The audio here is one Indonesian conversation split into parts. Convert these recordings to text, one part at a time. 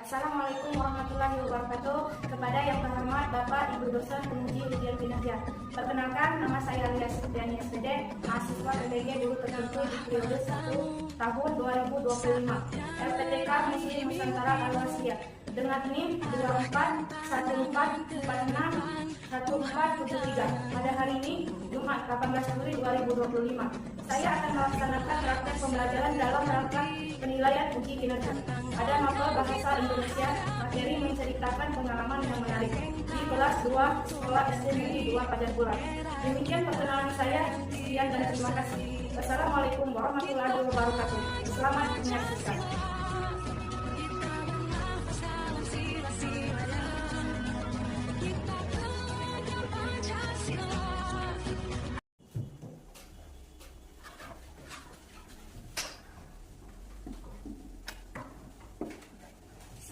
Assalamualaikum warahmatullahi wabarakatuh. Kepada yang terhormat Bapak Ibu dosen penguji ujian kinerja. Perkenalkan, nama saya Lia Supriani SPD, mahasiswa PTG Guru Tertentu di periode 1 tahun 2025. LPTK Muslim Nusantara Al-Wasiyah dengan NIM 2414461473. Pada hari ini, Jumat 18 Juli 2025, saya akan melaksanakan praktek pembelajaran dalam rangka penilaian uji kinerja. Ada novel bahasa Indonesia, materi menceritakan pengalaman yang menarik di kelas 2 Sekolah SD Negeri 2 Pajarbulan. Demikian perkenalan saya, sekian dan terima kasih. Wassalamualaikum warahmatullahi wabarakatuh. Selamat menyaksikan.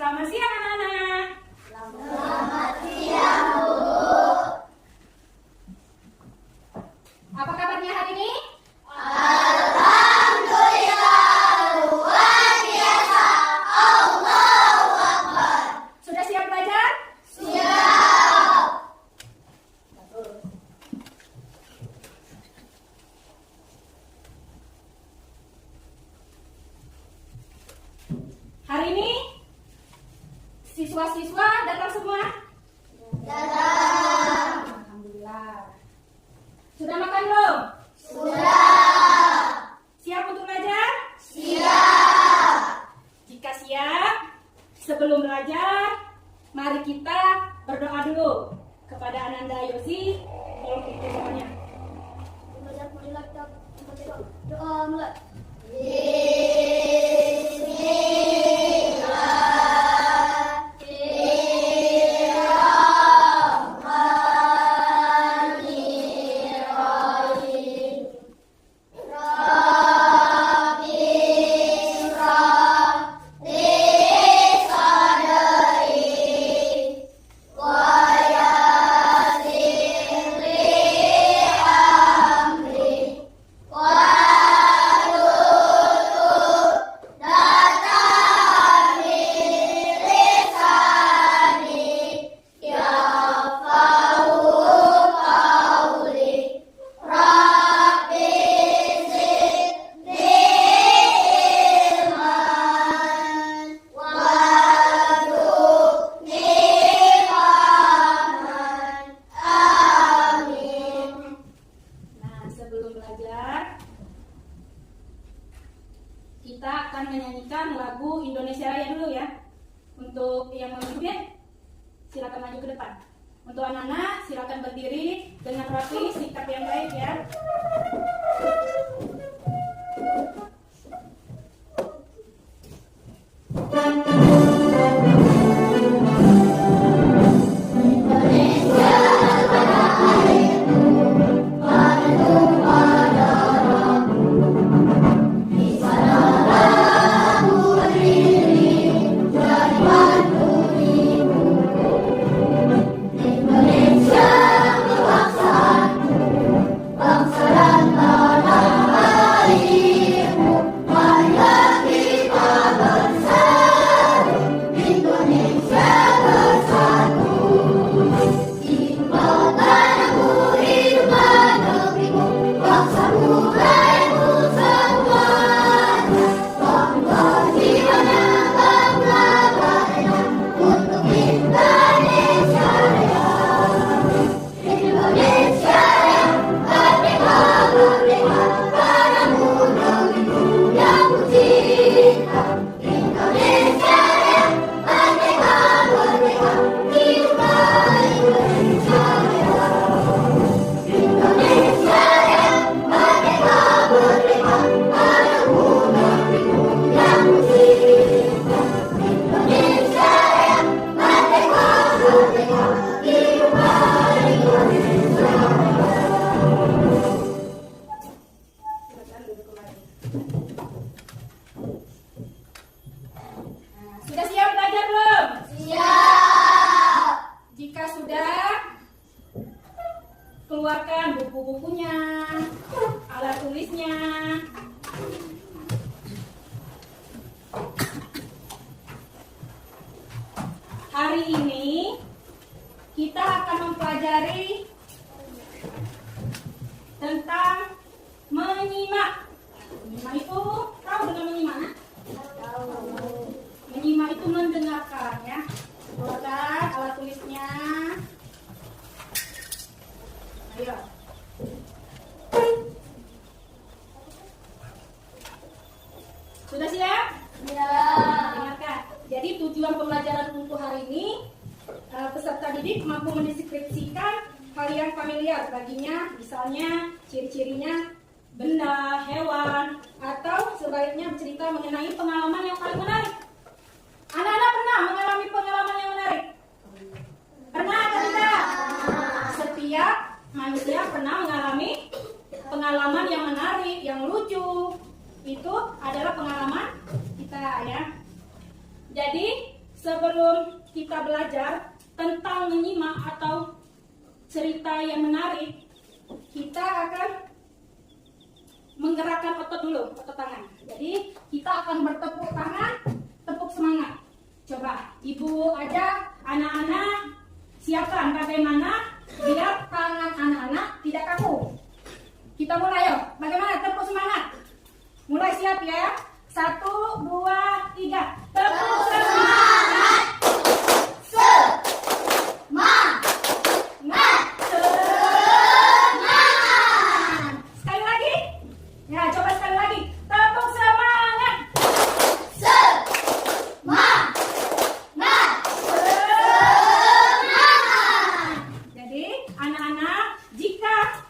Selamat siang anak-anak. Selamat siang, Bu. Apa kabarnya hari ini? Alhamdulillah, luar biasa. Allahu Akbar. Sudah siap belajar? Siap. Hari ini siswa-siswa datang semua? Datang. Alhamdulillah. Sudah makan belum? Sudah. Siap untuk belajar? Siap. Jika siap, sebelum belajar, mari kita berdoa dulu kepada Ananda Yosi. Tolong ikuti doanya. Doa mulai. Kita akan menyanyikan lagu Indonesia Raya dulu ya. Untuk yang mau ikut, silakan maju ke depan. Untuk anak-anak, silakan berdiri dengan rapi, sikap yang baik ya. Sudah siap belajar belum? Siap. Jika sudah, keluarkan buku-bukunya, alat tulisnya. hari ini kita akan mempelajari tentang menyimak. Menyimak itu tahu dengan menyimak? Menyimak itu mendengarkan ya. Keluarkan alat tulisnya. Ayo. Sudah siap? Ya. Dengarkan. Jadi tujuan pembelajaran untuk hari ini peserta didik mampu mendeskripsikan hal yang familiar baginya, misalnya ciri-cirinya benda, hewan, atau sebaliknya bercerita mengenai pengalaman yang paling menarik. Anak-anak pernah mengalami pengalaman yang menarik? Pernah atau tidak? Setiap manusia pernah mengalami pengalaman yang menarik, yang lucu. Itu adalah pengalaman kita ya. Jadi sebelum kita belajar tentang menyimak atau cerita yang menarik, kita akan menggerakkan otot dulu, otot tangan. Jadi kita akan bertepuk tangan, tepuk semangat. Coba ibu ajak anak-anak siapkan bagaimana biar tangan anak-anak tidak kaku. Kita mulai yuk. Bagaimana tepuk semangat? Mulai siap ya. 1, 2, 3. Tepuk semangat. Semangat. Semangat. Sekali lagi. Ya, coba sekali lagi. Tepuk semangat. Semangat. Semangat. Jadi, anak-anak, jika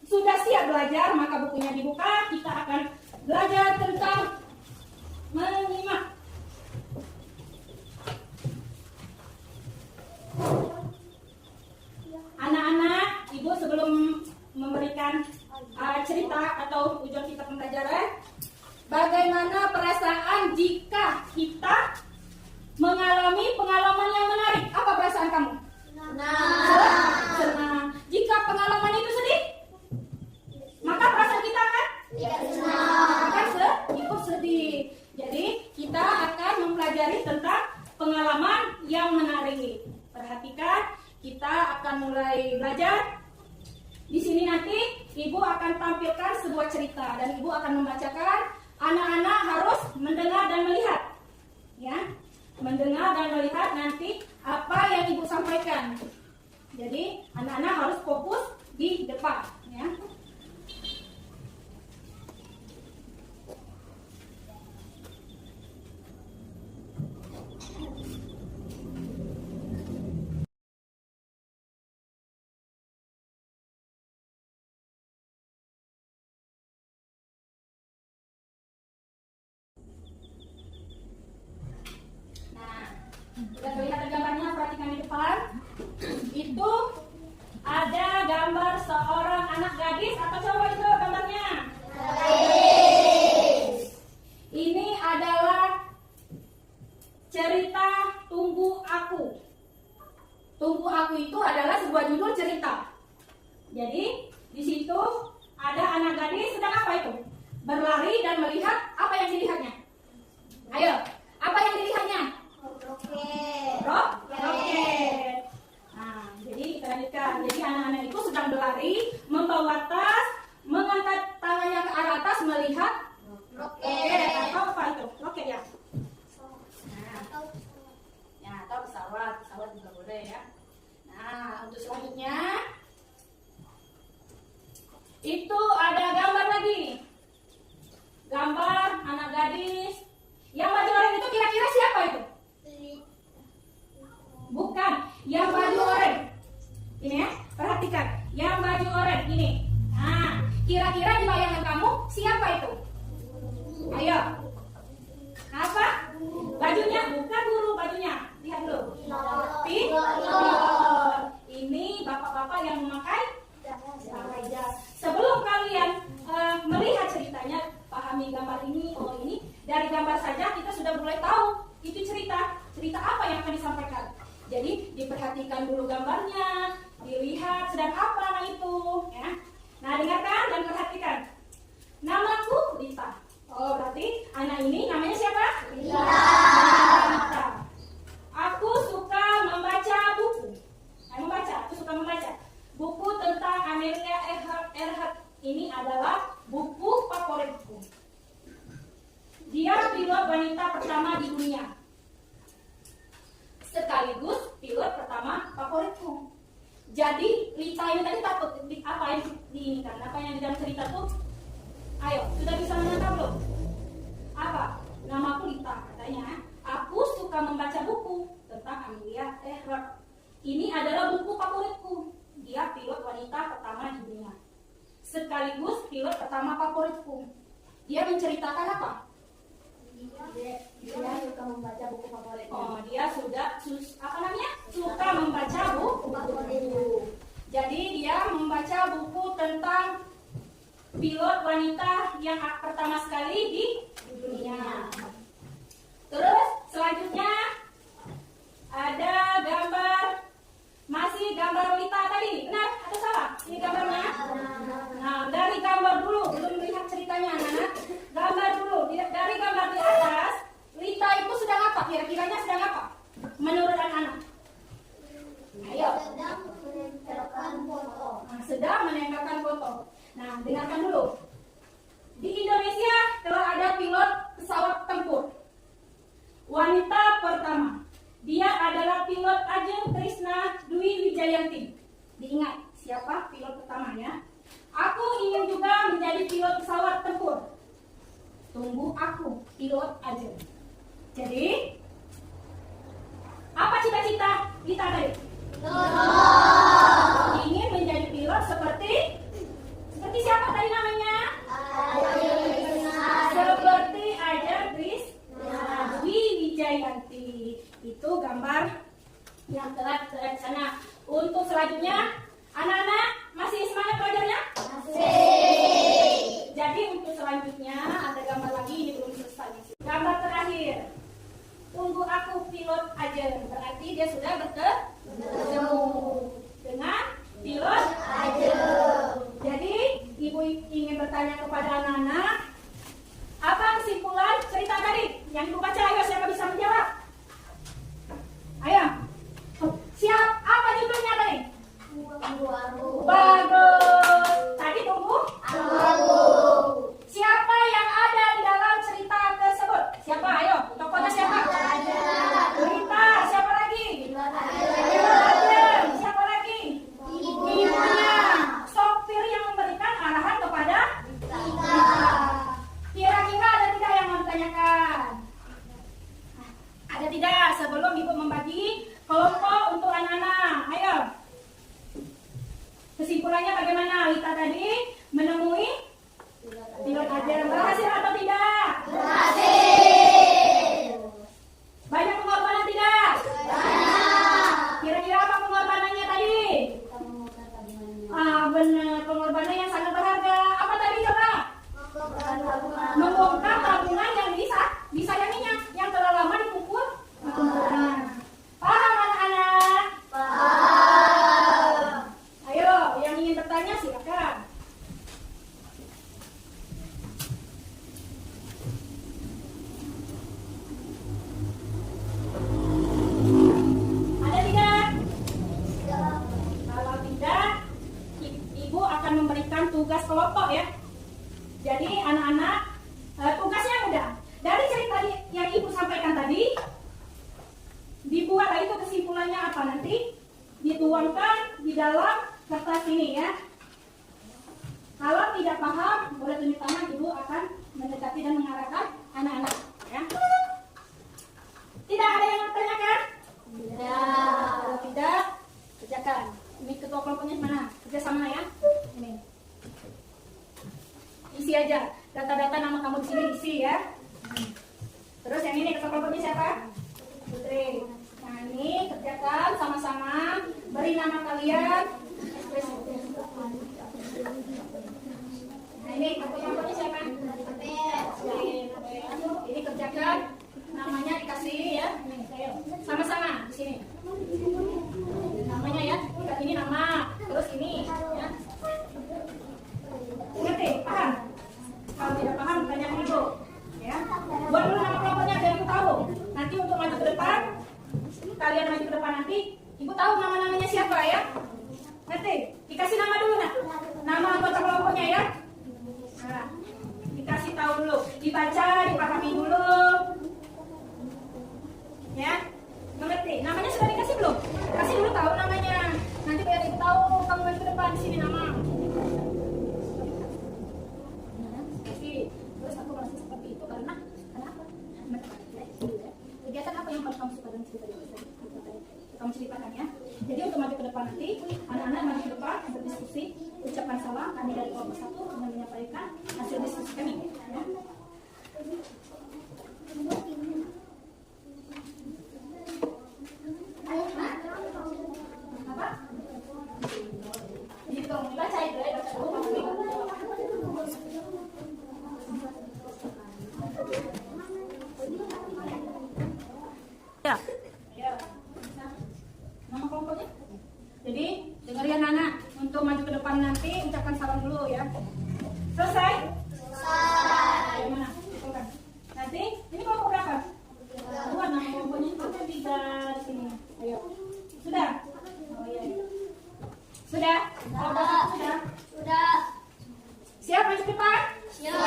sudah siap belajar, maka bukunya dibuka. Kita akan belajar tentang menyimak. Anak-anak, ibu sebelum memberikan cerita atau tujuan kita pembelajaran, bagaimana perasaan jika kita mengalami pengalaman yang menarik? Apa perasaan kamu? Senang. Jika pengalaman itu sedih, maka perasaan kita akan ikut sedih. Jadi kita akan mempelajari tentang pengalaman yang menarik. Perhatikan, kita akan mulai belajar. Di sini nanti ibu akan tampilkan sebuah cerita dan ibu akan membacakan. Anak-anak harus mendengar dan melihat, ya, mendengar dan melihat nanti apa yang ibu sampaikan. Jadi anak-anak harus fokus di depan, ya. Sudah kelihatan gambarnya, perhatikan di depan. Itu ada gambar seorang anak gadis. Apa coba itu gambarnya? Ini adalah cerita Tunggu Aku. Tunggu Aku itu adalah sebuah judul cerita. Jadi di situ ada anak gadis sedang apa itu? Berlari dan melihat apa yang dilihatnya? Ayo, apa yang dilihatnya? Roket. Nah, jadi kita lanjutkan. Jadi anak-anak itu sedang berlari, membawa tas, mengangkat tangannya ke arah atas melihat roket. Atau apa itu? Roket ya? Nah, ya, atau pesawat. Pesawat juga boleh ya. Nah, untuk selanjutnya itu ada gambar lagi. Gambar anak gadis. Yang baju oranye itu kira-kira siapa itu? Bukan, yang baju oranye. Ini ya, perhatikan. Yang baju oranye ini. Nah, kira-kira di bayangan kamu siapa itu? Ayo. Apa? Bajunya? Bukan guru bajunya. Lihat dulu. Pilot. Ini bapak-bapak yang memakai jas. Sebelum kalian melihat ceritanya, pahami gambar ini, oh ini. Dari gambar saja kita sudah mulai tahu itu cerita apa yang akan disampaikan. Jadi diperhatikan dulu gambarnya, dilihat sedang apa anak itu, ya. Nah, dengarkan dan perhatikan. Namaku Rita. Oh, berarti anak ini namanya siapa? Rita. Aku suka Ini adalah buku favoritku. Dia pilot wanita pertama di dunia. Sekaligus pilot pertama favoritku. Jadi Lita ini tadi takut apa yang diinginkan? Apa yang di dalam cerita tuh? Ayo, sudah bisa menangkap belum? Apa? Namaku Lita, katanya. Aku suka membaca buku tentang Amelia Earhart. Ini adalah buku favoritku. Dia pilot wanita pertama di dunia. Sekaligus pilot pertama favoritku. Dia menceritakan apa? Dia suka membaca buku favorit. Oh, dia suka membaca buku. Jadi dia membaca buku tentang pilot wanita yang pertama sekali di dunia. Terus selanjutnya ada masih gambar Lita tadi, benar atau salah? Ini gambarnya. Nah, dari gambar dulu, belum melihat ceritanya, anak-anak. Gambar dulu, dari gambar di atas, Lita itu sedang apa? Kira-kiranya sedang apa? Menurut anak-anak. Ayo. Sedang menempelkan foto. Nah, sedang menempelkan foto. Nah, dengarkan dulu. Di Indonesia telah ada pilot pesawat tempur. Wanita pertama. Dia adalah pilot Ajeng Trisna Dwi Wijayanti. Diingat, siapa pilot pertamanya? Aku ingin juga menjadi pilot pesawat tempur. Tunggu aku, pilot Ajeng. Jadi, apa cita-cita kita tadi? Ingin menjadi pilot seperti siapa tadi namanya? Seperti Ajeng Trisna Dwi Wijayanti. Itu gambar yang telah di sana. Untuk selanjutnya, anak-anak masih semangat belajarnya? Masih. Jadi untuk selanjutnya ada gambar lagi, ini belum selesai. Gambar terakhir. Tunggu aku pilot Ajeng. Berarti dia sudah bertemu dengan pilot Ajeng. Jadi ibu ingin bertanya kepada anak-anak, apa kesimpulan cerita tadi yang ibu baca? Ayo, siapa bisa menjawab? Ayo. Apa judulnya tadi? Bagus. Tadi tunggu. Siapa yang ada di dalam cerita tersebut? Siapa? Ayo. Tokohnya siapa? Lita. Siapa lagi? Ajeng. Siapa lagi? Ibunya. Sopir yang memberikan arahan kepada Lita. Kira-kira ada tidak yang mau ditanyakan? Ada tidak? Sebelum ibu membagi kelompok untuk anak-anak. Ayo. Kesimpulannya bagaimana? Lita tadi menemui pilot Ajeng. Berhasil atau tidak? Berhasil. Banyak pengorbanan tidak? Banyak. Kira-kira apa pengorbanannya tadi? Benar. Pengorbanan yang sangat berharga. Apa tadi coba? Membongkar tabungan yang disayanginya, yang telah lama dipukul. Paham anak-anak? Paham. Ayo, yang ingin bertanya silakan. Ada tidak? Kalau tidak, ibu akan memberikan tugas kelompok ya. Jadi anak-anak, tugasnya mudah. Dari cerita yang ibu sampaikan tadi, dibuat itu kesimpulannya apa nanti? Dituangkan di dalam kertas ini ya. Kalau tidak paham, boleh tunjuk tangan, ibu akan mendekati dan mengarahkan anak-anak ya. Tidak ada yang bertanyakan? Tidak. Kalau tidak, kerjakan. Ini ketua kelompoknya mana? Kerja sama ya. Ini. Isi aja. Data-data nama kamu di sini isi ya. Terus yang ini ketua kelompoknya siapa? Putri. Nah ini kerjakan sama-sama. Beri nama kalian. Nah ini ketua kelompoknya siapa? Ini kerjakan. Namanya dikasih ya. Sama-sama di sini. Namanya ya. Ini nama. Terus ini ya. Ngerti? Paham? Kalau tidak paham tanyakan ibu ya. Buat dulu nama kelompoknya biar ibu tahu. Nanti untuk maju ke depan, kalian maju ke depan nanti, ibu tahu nama-namanya siapa ya. kami dari kelompok 1 akan menyampaikan hasil diskusi kami. Ya. Apa? Dihitung, dibaca itu ya. Ya. Nama kelompoknya? Jadi, dengerin anak untuk maju ke depan nanti, ucapkan salam dulu ya. Selesai? Selesai. Gimana? Hitungan. Nanti, ini kelompok berapa? Dua, nama kelompoknya ada bisa di sini. Ayo. Sudah? Oh iya. Sudah? Kelompok satu sudah? Sudah. Siap maju ke depan? Siap.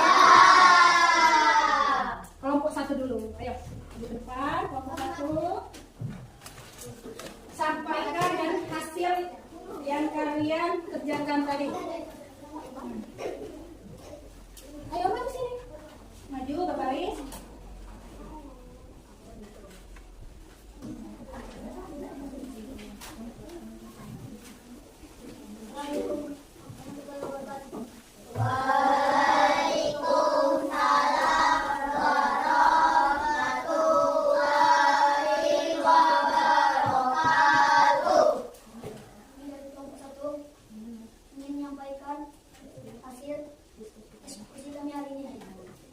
Kelompok 1 dulu. Ayo. Maju ke depan, kelompok 1. Sampaikan dan hasil yang kalian kerjakan tadi. Ayo maju sini. Maju ke baris.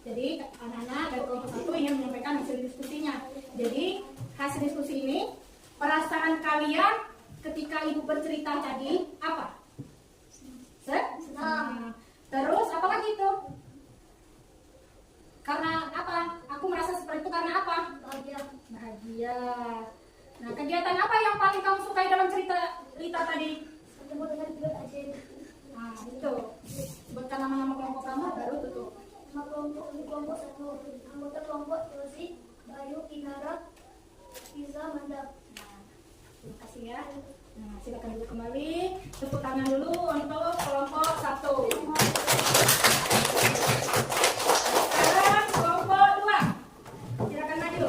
Jadi anak-anak dari kelompok 1 ingin menyampaikan hasil diskusinya. Jadi hasil diskusi ini, perasaan kalian ketika ibu bercerita tadi apa? Senang. Terus apa lagi itu? Karena apa? Aku merasa seperti itu karena apa? Bahagia. Nah, kegiatan apa yang paling kamu sukai dalam cerita tadi? Ketemu dengan pilot aja. Nah, itu. Sebutkan nama-nama kelompok kamu baru tutup. Nama kelompok ini kelompok 1. Anggota kelompok Rosi, Bayu, Kinara, Iza, Manda. Terima kasih ya. Nah, silakan dulu kembali. Tepuk tangan dulu untuk kelompok 1. Sekarang kelompok 2. Silakan maju.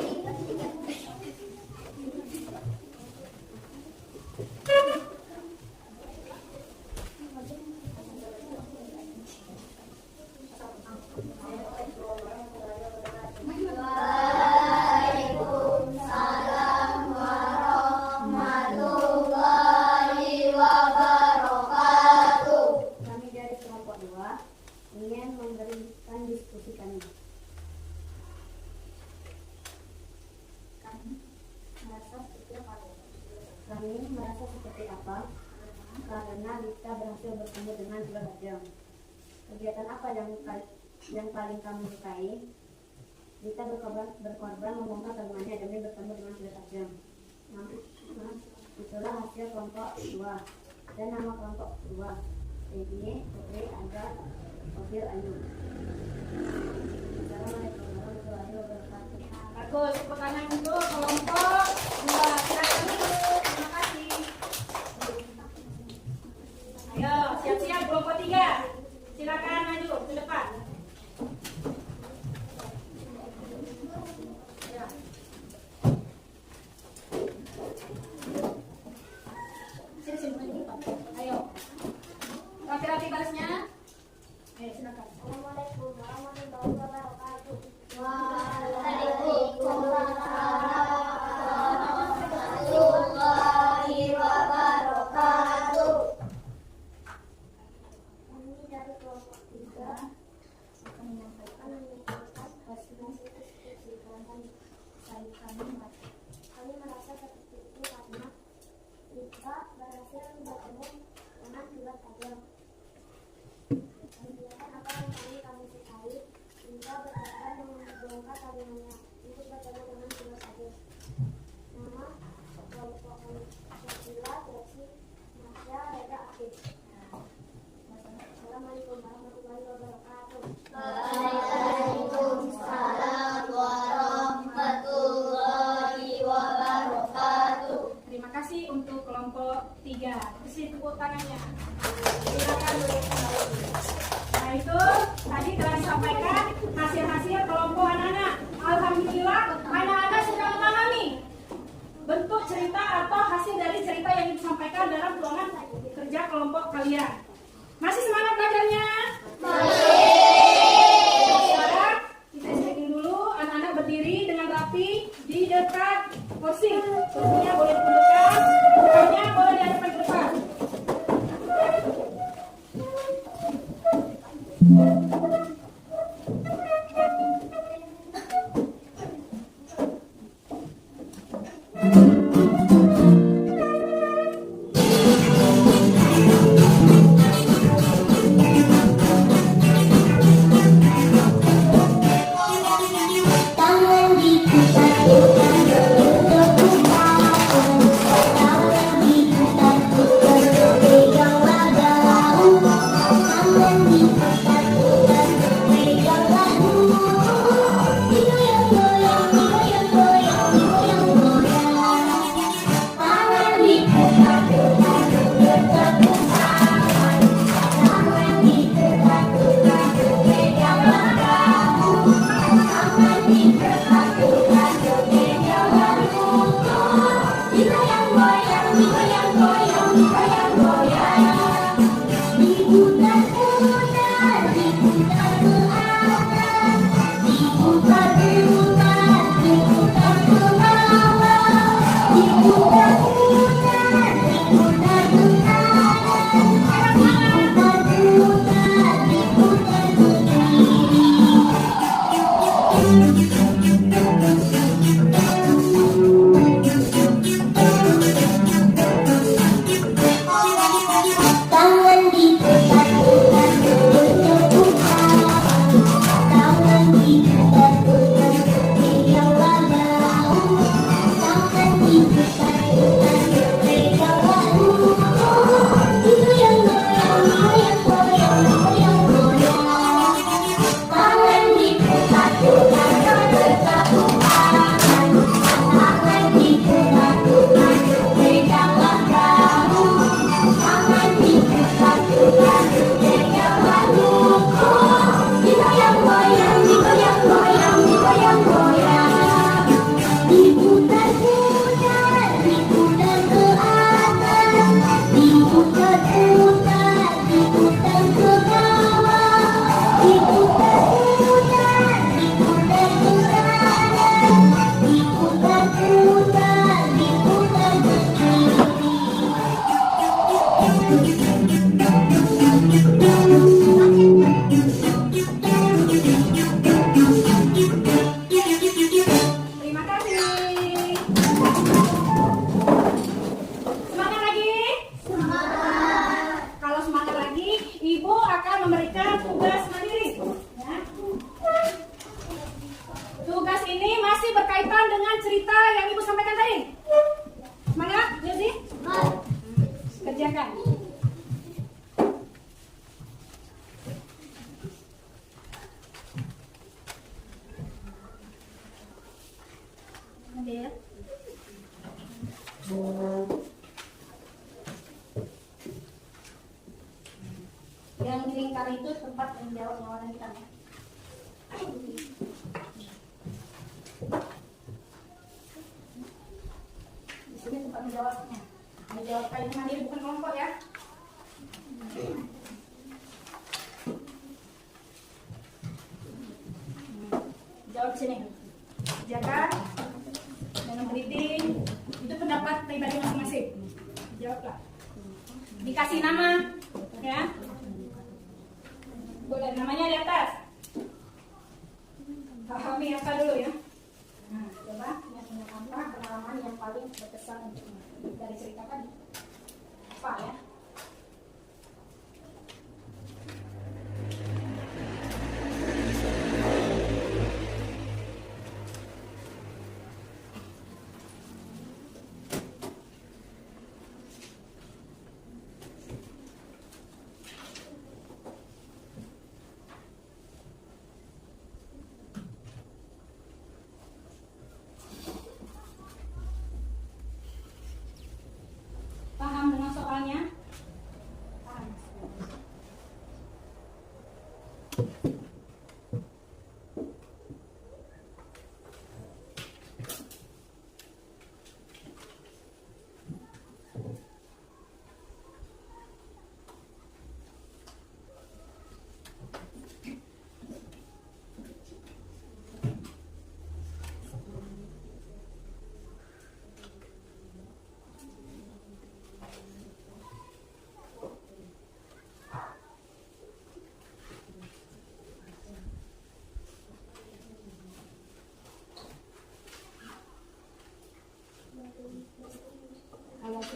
Kami dari kelompok 2 ingin memberikan diskusi kami. Kami merasa seperti apa? Karena Lita berhasil bertemu dengan Pilot Ajeng. Kegiatan apa yang paling kamu sukai? Lita berkorban membongkar tabungannya demi bertemu dengan Pilot Ajeng. Nah, itulah hasil kelompok 2 dan nama kelompok 2. Ini Putri, Aga, Mobil, Ayu. Assalamualaikum warahmatullahi wabarakatuh. Bagus, tepuk tangan untuk kelompok 2. Silakan dulu. Terima kasih. Ayo, siap-siap kelompok 3. Silakan maju ke depan. Ya. Sini maju ke depan. Ayo. Rapi-rapi barisnya. Ayo, silakan. Assalamualaikum warahmatullahi wabarakatuh. Warahmatullahi wabarakatuh. Kami dari kelompok 3 akan menyampaikan hasil diskusi kami. Kami merasa seperti itu karena kita berhasil bertemu dengan Pilot Ajeng. Kegiatan apa yang kami sukai? Kita berkorban membongkar tabungannya untuk bertemu dengan Pilot Ajeng. Nama kelompok kami Syakila, Rosi, Masya, Reda, Akif. Assalamualaikum warahmatullahi wabarakatuh. Waalaikumsalam warahmatullahi wabarakatuh. Terima kasih untuk kelompok 3. Kasih tepuk tangannya. Silakan duduk kembali. Nah, itu tadi telah disampaikan hasil-hasil kelompok anak-anak. Alhamdulillah, anak-anak sudah memahami bentuk cerita atau hasil dari cerita yang disampaikan dalam ruangan kerja kelompok kalian. Masih semangat belajarnya? Sekarang kita stretching dulu. Anak-anak berdiri dengan rapi di dekat kursi. Kursinya boleh ditundukkan, mukanya boleh dihadapkan ke depan. Tangan diputar-putar bergetar, tangan diputar-putar berpegang lagu, tangan diputar-putar berpegang lagu, digoyang-goyang, digoyang-goyang, digoyang-goyang. Tangan diputar-putar bergetar, tangan diputar-putar berpegang lagu. Tangan diputar-putar berpegang lagu, digoyang-goyang, digoyang-goyang, digoyang-goyang. Diputar-putar, diputar ke atas, diputar-putar, diputar ke bawah, diputar-putar, diputar ke kanan, diputar-putar, diputar ke kiri. Tangan diputar-putar bergetar, tangan diputar-putar berpegang lagu, tangan diputar-putar berpegang lagu, digoyang-goyang, digoyang-goyang, digoyang-goyang. Tangan diputar-putar bertabuhan, tangan diputar-putar berpegang lagu, tangan diputar-putar berpegang lagu, digoyang-goyang, digoyang-goyang, digoyang-goyang. Diputar-putar, diputar ke atas, diputar-putar, diputar ke bawah, diputar-putar, diputar ke kanan, diputar-putar, diputar ke kiri. Terima kasih. Semangat lagi? Kalau semangat lagi, Ibu akan memberikan tugas mandiri. Ya. Tugas ini masih berkaitan dengan cerita yang Ibu sampaikan tadi. Semangat, Yosi? Kerjakan. Ambil. Yang di lingkar itu tempat menjawab jawaban kita. Ya. Di sini tempat menjawabnya. Menjawabkan ini mandiri bukan kelompok ya. Jawab sini. Jaga dengan teliti. Itu pendapat pribadi masing-masing. Jawablah. Dikasih nama, ya. Boleh namanya di atas. Pahami apa dulu ya. Nah, coba yang punya apa pengalaman yang paling berkesan untuk dari cerita tadi. Apa ya? Paham dengan soalnya? Paham.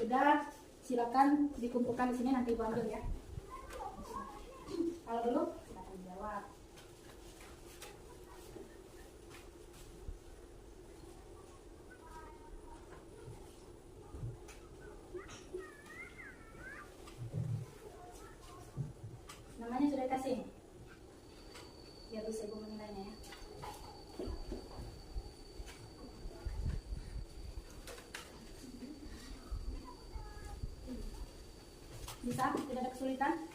sudah, silakan dikumpulkan di sini, nanti Ibu ambil ya. Kalau belum, silakan jawab. Namanya sudah kasih, biar bisa Ibu menilainya ya. Bisa? Tidak ada kesulitan?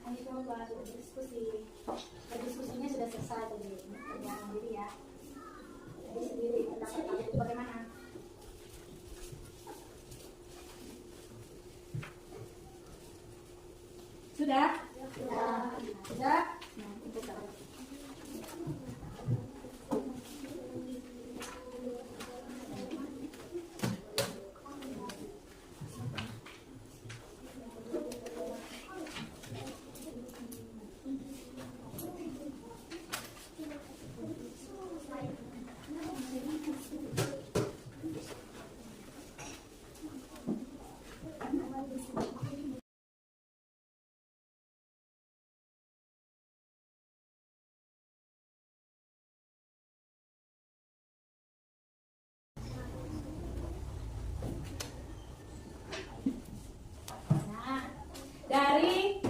Ini cuma buat diskusi. Diskusinya sudah selesai tadi. Jangan sendiri ya. Jadi sendiri pendapat kamu itu bagaimana? Sudah? Sudah? Nah, itu kan. Dari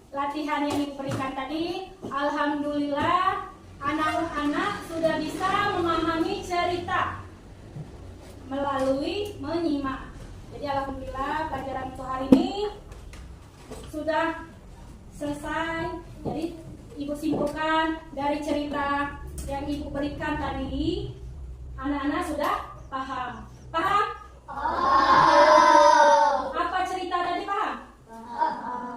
latihan yang diberikan tadi, alhamdulillah anak-anak sudah bisa memahami cerita melalui menyimak. Jadi alhamdulillah pelajaran untuk hari ini sudah selesai. Jadi Ibu simpulkan dari cerita yang Ibu berikan tadi, anak-anak sudah paham. Paham? Apa cerita tadi paham?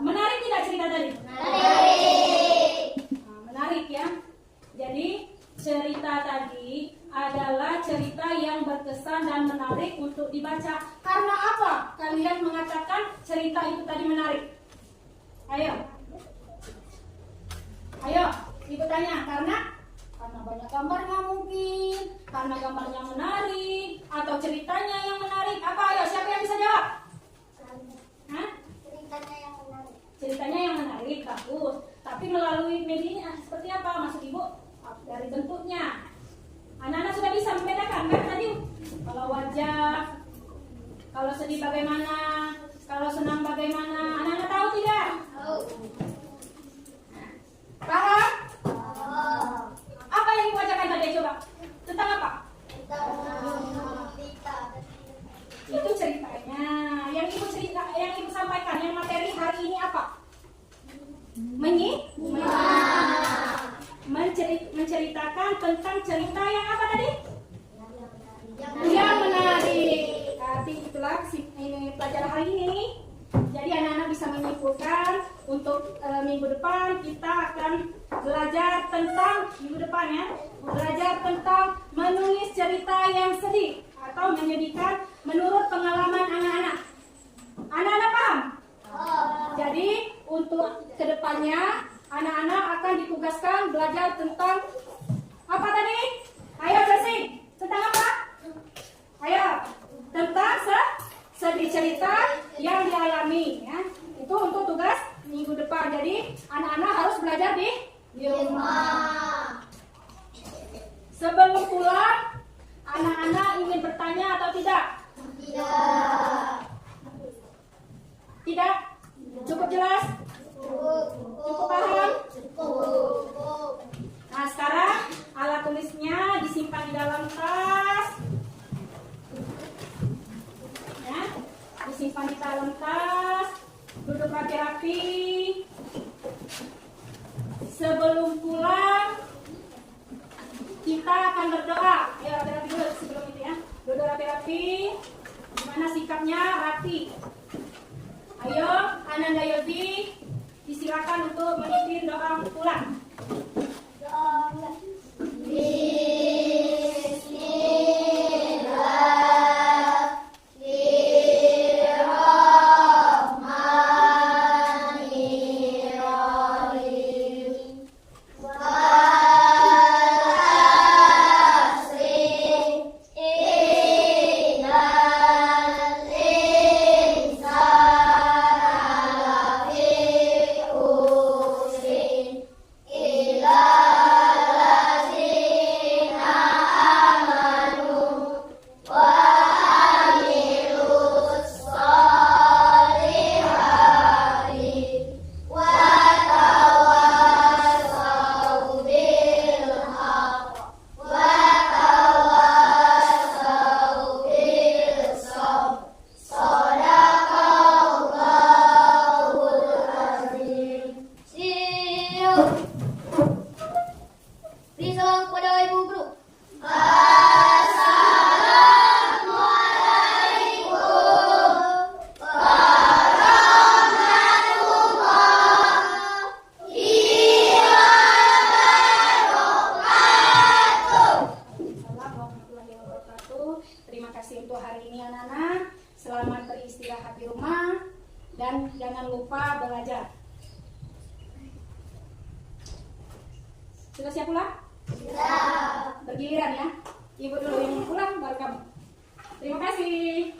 Menarik tidak cerita tadi? Menarik. Nah, menarik ya. Jadi cerita tadi adalah cerita yang berkesan dan menarik untuk dibaca. Karena apa kalian mengatakan cerita itu tadi menarik? Ayo. Ayo, Ibu tanya. Karena banyak gambarnya mungkin, karena gambarnya menarik, atau ceritanya yang menarik. Apa? Ayo, siapa yang bisa jawab? Hah? Ceritanya yang menarik. Ceritanya yang menarik, bagus. Tapi melalui media seperti apa? Maksud Ibu dari bentuknya. Anak-anak sudah bisa membedakan kan tadi? Kalau wajah, kalau sedih bagaimana, kalau senang bagaimana. Anak-anak tahu tidak? Tahu. Paham? Apa yang Ibu bacakan tadi? Coba. Tentang apa? Tentang cerita. Itu ceritanya. Yang Ibu sampaikan, yang materi hari ini apa? Menceritakan tentang cerita yang apa tadi? Yang menarik. Arti itulah ini pelajaran hari ini. Jadi anak-anak bisa menyimpulkan untuk minggu depan kita akan belajar tentang belajar tentang menulis cerita yang sedih atau menyedihkan menurut pengalaman anak-anak. Anak-anak paham? Jadi untuk kedepannya anak-anak akan ditugaskan belajar tentang apa tadi? Ayo Jesse, tentang apa? Ayo, tentang sedih cerita yang dialami ya. Itu untuk tugas minggu depan. Jadi anak-anak harus belajar di rumah. Sebelum pulang, anak-anak ingin bertanya atau tidak? Tidak? Cukup jelas? Cukup paham? Nah sekarang alat tulisnya disimpan di dalam tas ya, disimpan di dalam tas, duduk rapi-rapi. Sebelum pulang, kita akan berdoa. Ayo rapi-rapi dulu sebelum itu ya. Doa rapi-rapi. Gimana sikapnya rapi. Ayo, Ananda Yogi, disilakan untuk memimpin doa pulang. Risau kepada Ibu Guru. Terima kasih untuk hari ini anak-anak. Selamat beristirahat di rumah dan jangan lupa belajar. Sudah siap pulang? Sudah. Bergiliran ya. Ibu dulu yang pulang baru kamu. Terima kasih.